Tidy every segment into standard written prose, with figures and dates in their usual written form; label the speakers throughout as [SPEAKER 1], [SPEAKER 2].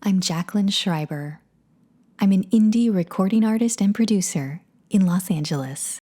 [SPEAKER 1] I'm Jacquelyn Schreiber. I'm an indie recording artist and producer in Los Angeles.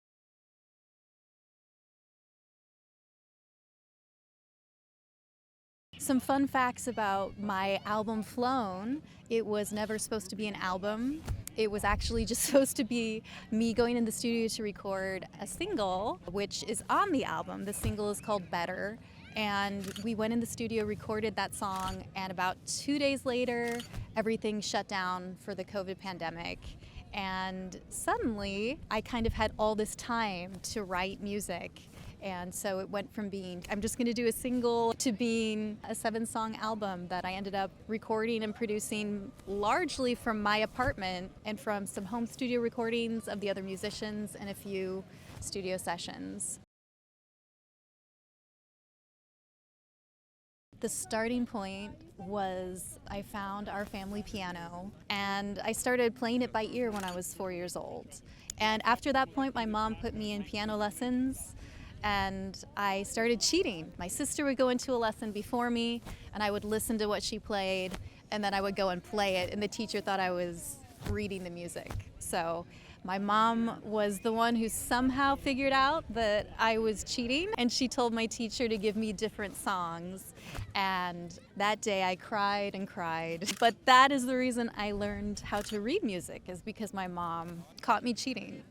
[SPEAKER 2] Some fun facts about my album Flown. It was never supposed to be an album. It was actually just supposed to be me going in the studio to record a single, which is on the album. The single is called Better. And we went in the studio, recorded that song, and about 2 days later, everything shut down for the COVID pandemic. And suddenly, I kind of had all this time to write music. And so it went from being, I'm just gonna do a single, to being a 7-song album that I ended up recording and producing largely from my apartment and from some home studio recordings of the other musicians and a few studio sessions. The starting point was I found our family piano and I started playing it by ear when I was 4 years old. And after that point, my mom put me in piano lessons and I started cheating. My sister would go into a lesson before me and I would listen to what she played and then I would go and play it, and the teacher thought I was reading the music. So my mom was the one who somehow figured out that I was cheating, and she told my teacher to give me different songs. And that day I cried and cried. But that is the reason I learned how to read music, is because my mom caught me cheating.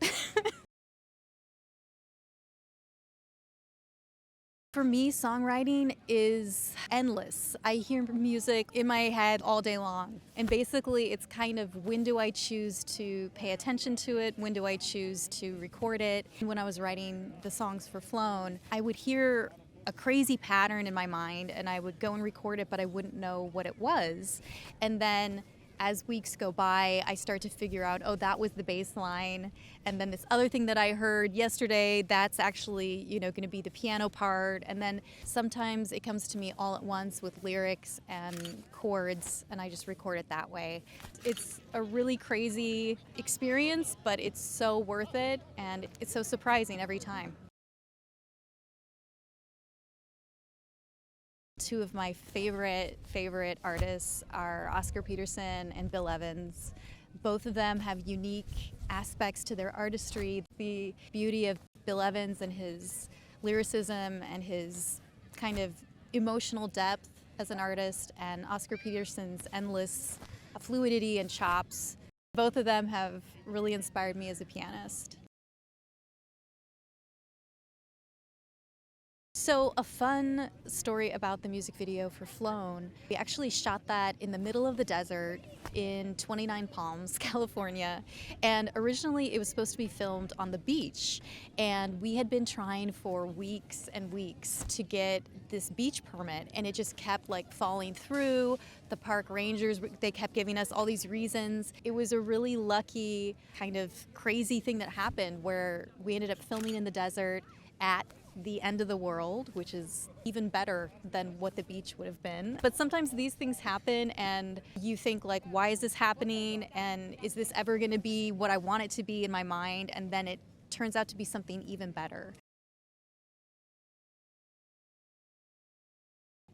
[SPEAKER 2] For me, songwriting is endless. I hear music in my head all day long. And basically, it's kind of, when do I choose to pay attention to it? When do I choose to record it? When I was writing the songs for Flown, I would hear a crazy pattern in my mind and I would go and record it, but I wouldn't know what it was. And then as weeks go by, I start to figure out, oh, that was the bass line. And then this other thing that I heard yesterday, that's actually, going to be the piano part. And then sometimes it comes to me all at once with lyrics and chords, and I just record it that way. It's a really crazy experience, but it's so worth it, and it's so surprising every time. Two of my favorite artists are Oscar Peterson and Bill Evans. Both of them have unique aspects to their artistry. The beauty of Bill Evans and his lyricism and his kind of emotional depth as an artist, and Oscar Peterson's endless fluidity and chops. Both of them have really inspired me as a pianist. So a fun story about the music video for Flown, we actually shot that in the middle of the desert in 29 Palms, California. And originally it was supposed to be filmed on the beach. And we had been trying for weeks and weeks to get this beach permit, and it just kept falling through. The park rangers, they kept giving us all these reasons. It was a really lucky kind of crazy thing that happened where we ended up filming in the desert at the end of the world, which is even better than what the beach would have been. But sometimes these things happen and you think why is this happening? And is this ever gonna be what I want it to be in my mind? And then it turns out to be something even better.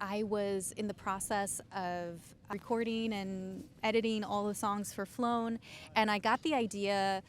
[SPEAKER 2] I was in the process of recording and editing all the songs for Flown, and I got the idea,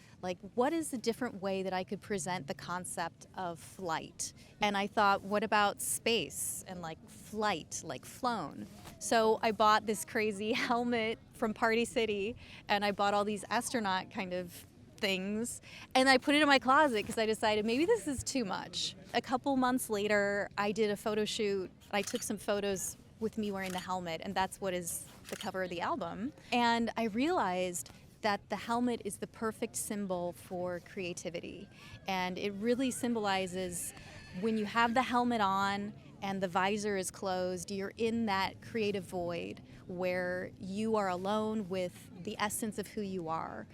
[SPEAKER 2] what is a different way that I could present the concept of flight? And I thought, what about space and flight, flown? So I bought this crazy helmet from Party City, and I bought all these astronaut kind of things, and I put it in my closet because I decided maybe this is too much. A couple months later, I did a photo shoot. I took some photos with me wearing the helmet, and that's what is the cover of the album. And I realized that the helmet is the perfect symbol for creativity. And it really symbolizes when you have the helmet on and the visor is closed, you're in that creative void where you are alone with the essence of who you are.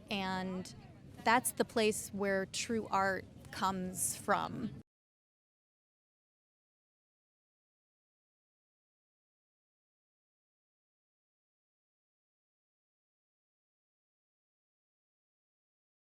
[SPEAKER 2] And that's the place where true art comes from.